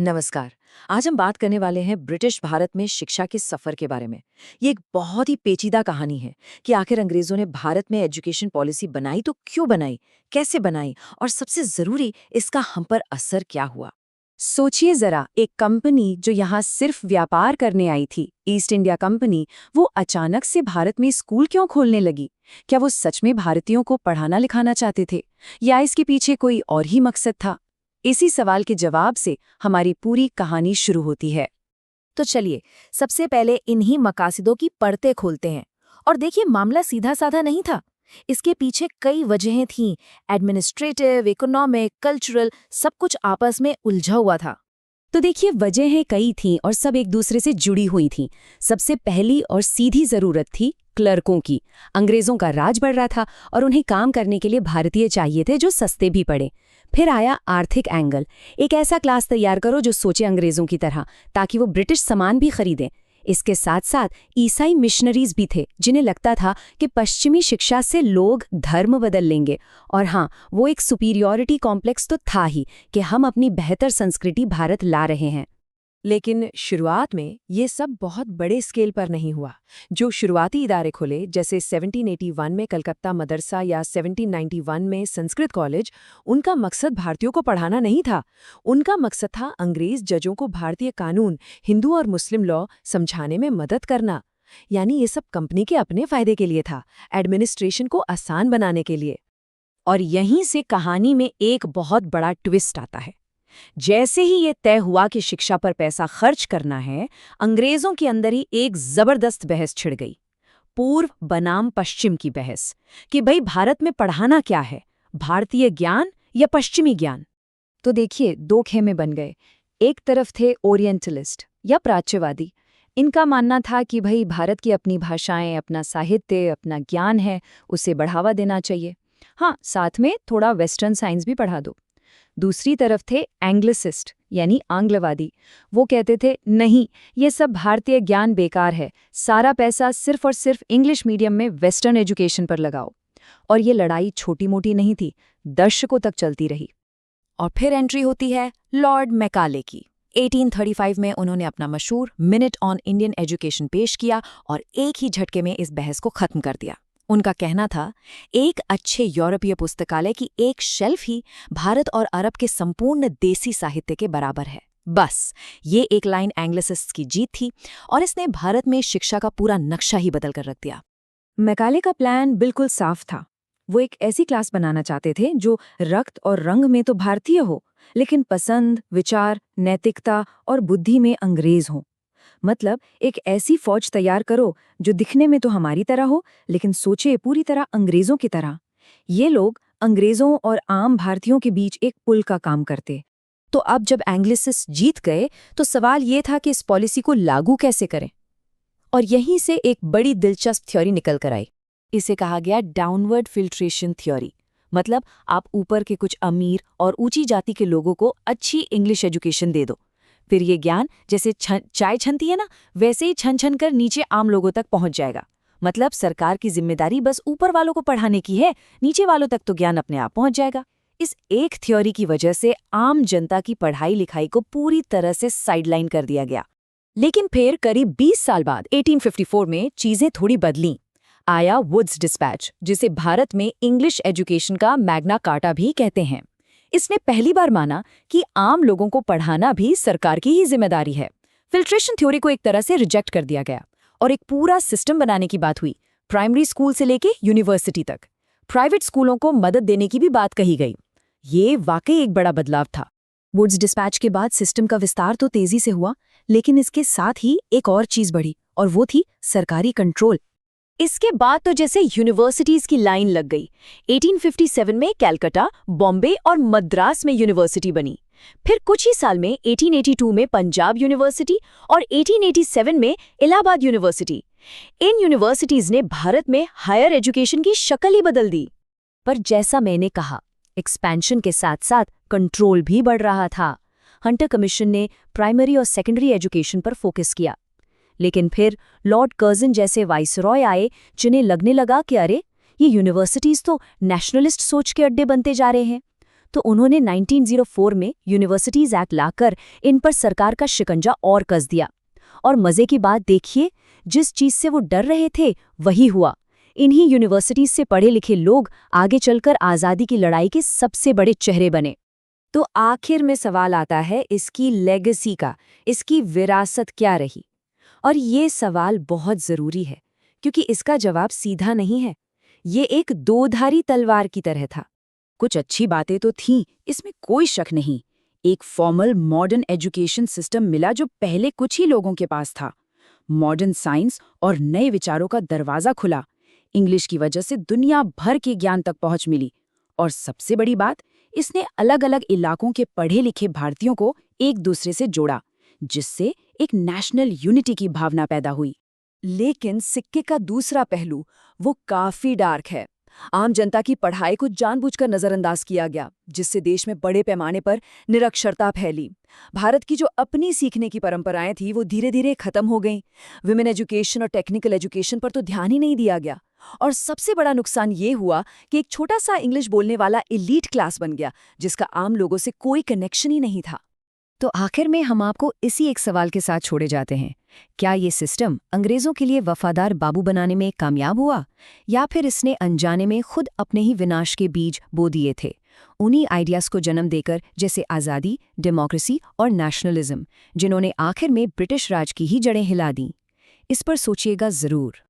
नमस्कार। आज हम बात करने वाले हैं ब्रिटिश भारत में शिक्षा के सफर के बारे में। ये एक बहुत ही पेचीदा कहानी है कि आखिर अंग्रेजों ने भारत में एजुकेशन पॉलिसी बनाई तो क्यों बनाई, कैसे बनाई और सबसे जरूरी इसका हम पर असर क्या हुआ। सोचिए जरा, एक कंपनी जो यहाँ सिर्फ व्यापार करने आई थी, ईस्ट इंडिया कंपनी, वो अचानक से भारत में स्कूल क्यों खोलने लगी? क्या वो सच में भारतीयों को पढ़ाना लिखाना चाहते थे, या इसके पीछे कोई और ही मकसद था? इसी सवाल के जवाब से हमारी पूरी कहानी शुरू होती है। तो चलिए, सबसे पहले इन्हीं मकासदों की परतें खोलते हैं। और देखिए, मामला सीधा साधा नहीं था। इसके पीछे कई वजहें थीं। एडमिनिस्ट्रेटिव, इकोनॉमिक, कल्चरल, सब कुछ आपस में उलझा हुआ था। तो देखिए, वजहें कई थीं और सब एक दूसरे से जुड़ी हुई थीं। सबसे पहली और सीधी जरूरत थी क्लर्कों की। अंग्रेजों का राज बढ़ रहा था और उन्हें काम करने के लिए भारतीय चाहिए थे जो सस्ते भी पड़े। फिर आया आर्थिक एंगल। एक ऐसा क्लास तैयार करो जो सोचे अंग्रेजों की तरह, ताकि वो ब्रिटिश सामान भी खरीदें। इसके साथ साथ ईसाई मिशनरीज भी थे, जिन्हें लगता था कि पश्चिमी शिक्षा से लोग धर्म बदल लेंगे। और हाँ, वो एक सुपीरियॉरिटी कॉम्प्लेक्स तो था ही कि हम अपनी बेहतर संस्कृति भारत ला रहे हैं। लेकिन शुरुआत में ये सब बहुत बड़े स्केल पर नहीं हुआ। जो शुरुआती इदारे खुले, जैसे 1781 में कलकत्ता मदरसा या 1791 में संस्कृत कॉलेज, उनका मकसद भारतीयों को पढ़ाना नहीं था। उनका मकसद था अंग्रेज जजों को भारतीय कानून, हिंदू और मुस्लिम लॉ समझाने में मदद करना। यानी ये सब कंपनी के अपने फायदे के लिए था, एडमिनिस्ट्रेशन को आसान बनाने के लिए। और यहीं से कहानी में एक बहुत बड़ा ट्विस्ट आता है। जैसे ही ये तय हुआ कि शिक्षा पर पैसा खर्च करना है, अंग्रेजों के अंदर ही एक जबरदस्त बहस छिड़ गई। पूर्व बनाम पश्चिम की बहस कि भाई भारत में पढ़ाना क्या है, भारतीय ज्ञान या पश्चिमी ज्ञान। तो देखिए, दो खेमे बन गए। एक तरफ थे ओरिएंटलिस्ट या प्राच्यवादी। इनका मानना था कि भाई भारत की अपनी भाषाएं, अपना साहित्य, अपना ज्ञान है, उसे बढ़ावा देना चाहिए। हाँ, साथ में थोड़ा वेस्टर्न साइंस भी पढ़ा दो। दूसरी तरफ थे एंग्लिसिस्ट यानी आंग्लवादी। वो कहते थे नहीं, ये सब भारतीय ज्ञान बेकार है, सारा पैसा सिर्फ और सिर्फ इंग्लिश मीडियम में वेस्टर्न एजुकेशन पर लगाओ। और ये लड़ाई छोटी मोटी नहीं थी, दशकों तक चलती रही। और फिर एंट्री होती है लॉर्ड मैकाले की। 1835 में उन्होंने अपना मशहूर मिनट ऑन इंडियन एजुकेशन पेश किया और एक ही झटके में इस बहस को खत्म कर दिया। उनका कहना था, एक अच्छे यूरोपीय पुस्तकालय की एक शेल्फ ही भारत और अरब के संपूर्ण देसी साहित्य के बराबर है। बस ये एक लाइन एंग्लिसिस्ट्स की जीत थी और इसने भारत में शिक्षा का पूरा नक्शा ही बदल कर रख दिया। मैकाले का प्लान बिल्कुल साफ था। वो एक ऐसी क्लास बनाना चाहते थे जो रक्त और रंग में तो भारतीय हो, लेकिन पसंद, विचार, नैतिकता और बुद्धि में अंग्रेज हो। मतलब एक ऐसी फौज तैयार करो जो दिखने में तो हमारी तरह हो, लेकिन सोचे पूरी तरह अंग्रेजों की तरह। ये लोग अंग्रेजों और आम भारतीयों के बीच एक पुल का काम करते। तो अब जब एंग्लिसिस्ट जीत गए तो सवाल ये था कि इस पॉलिसी को लागू कैसे करें। और यहीं से एक बड़ी दिलचस्प थ्योरी निकल कर आई। इसे कहा गया डाउनवर्ड फिल्ट्रेशन थ्योरी। मतलब आप ऊपर के कुछ अमीर और ऊंची जाति के लोगों को अच्छी इंग्लिश एजुकेशन दे दो, फिर ये ज्ञान जैसे चाय छनती है ना, वैसे ही छन छन कर नीचे आम लोगों तक पहुंच जाएगा। मतलब सरकार की जिम्मेदारी बस ऊपर वालों को पढ़ाने की है, नीचे वालों तक तो ज्ञान अपने आप पहुंच जाएगा। इस एक थ्योरी की वजह से आम जनता की पढ़ाई लिखाई को पूरी तरह से साइडलाइन कर दिया गया। लेकिन फिर करीब 20 साल बाद 1854 में चीजें थोड़ी बदलीं। आया वुड्स डिस्पैच, जिसे भारत में इंग्लिश एजुकेशन का मैग्ना कार्टा भी कहते हैं। इसने पहली बार माना कि आम लोगों को पढ़ाना भी सरकार की ही जिम्मेदारी है। फिल्ट्रेशन थ्योरी को एक तरह से रिजेक्ट कर दिया गया और एक पूरा सिस्टम बनाने की बात हुई, प्राइमरी स्कूल से लेके यूनिवर्सिटी तक। प्राइवेट स्कूलों को मदद देने की भी बात कही गई। ये वाकई एक बड़ा बदलाव था। वुड्स डिस्पैच के बाद सिस्टम का विस्तार तो तेजी से हुआ, लेकिन इसके साथ ही एक और चीज बढ़ी, और वो थी सरकारी कंट्रोल। इसके बाद तो जैसे यूनिवर्सिटीज की लाइन लग गई। 1857 में कलकत्ता, बॉम्बे और मद्रास में यूनिवर्सिटी बनी। फिर कुछ ही साल में 1882 में पंजाब यूनिवर्सिटी और 1887 में इलाहाबाद यूनिवर्सिटी। इन यूनिवर्सिटीज ने भारत में हायर एजुकेशन की शक्ल ही बदल दी। पर जैसा मैंने कहा, एक्सपेंशन के साथ साथ कंट्रोल भी बढ़ रहा था। हंटर कमीशन ने प्राइमरी और सेकेंडरी एजुकेशन पर फोकस किया। लेकिन फिर लॉर्ड कर्जन जैसे वाइसरॉय आए, जिन्हें लगने लगा कि अरे, ये यूनिवर्सिटीज तो नेशनलिस्ट सोच के अड्डे बनते जा रहे हैं। तो उन्होंने 1904 में यूनिवर्सिटीज एक्ट लाकर इन पर सरकार का शिकंजा और कस दिया। और मजे की बात देखिए, जिस चीज से वो डर रहे थे वही हुआ। इन्हीं यूनिवर्सिटीज से पढ़े लिखे लोग आगे चलकर आज़ादी की लड़ाई के सबसे बड़े चेहरे बने। तो आखिर में सवाल आता है इसकी लेगेसी का, इसकी विरासत क्या रही? और ये सवाल बहुत ज़रूरी है, क्योंकि इसका जवाब सीधा नहीं है। ये एक दोधारी तलवार की तरह था। कुछ अच्छी बातें तो थीं, इसमें कोई शक नहीं। एक फॉर्मल मॉडर्न एजुकेशन सिस्टम मिला जो पहले कुछ ही लोगों के पास था। मॉडर्न साइंस और नए विचारों का दरवाज़ा खुला। इंग्लिश की वजह से दुनिया भर के ज्ञान तक पहुंच मिली। और सबसे बड़ी बात, इसने अलग अलग इलाकों के पढ़े लिखे भारतीयों को एक दूसरे से जोड़ा, जिससे एक नेशनल यूनिटी की भावना पैदा हुई। लेकिन सिक्के का दूसरा पहलू वो काफी डार्क है। आम जनता की पढ़ाई को जानबूझकर नजरअंदाज किया गया, जिससे देश में बड़े पैमाने पर निरक्षरता फैली। भारत की जो अपनी सीखने की परंपराएं थी वो धीरे धीरे खत्म हो गईं। विमेन एजुकेशन और टेक्निकल एजुकेशन पर तो ध्यान ही नहीं दिया गया। और सबसे बड़ा नुकसान ये हुआ कि एक छोटा सा इंग्लिश बोलने वाला एलीट क्लास बन गया, जिसका आम लोगों से कोई कनेक्शन ही नहीं था। तो आखिर में हम आपको इसी एक सवाल के साथ छोड़े जाते हैं। क्या ये सिस्टम अंग्रेजों के लिए वफादार बाबू बनाने में कामयाब हुआ, या फिर इसने अनजाने में खुद अपने ही विनाश के बीज बो दिए थे, उन्हीं आइडियाज़ को जन्म देकर, जैसे आज़ादी, डेमोक्रेसी और नेशनलिज्म, जिन्होंने आखिर में ब्रिटिश राज की ही जड़ें हिला दीं? इस पर सोचिएगा ज़रूर।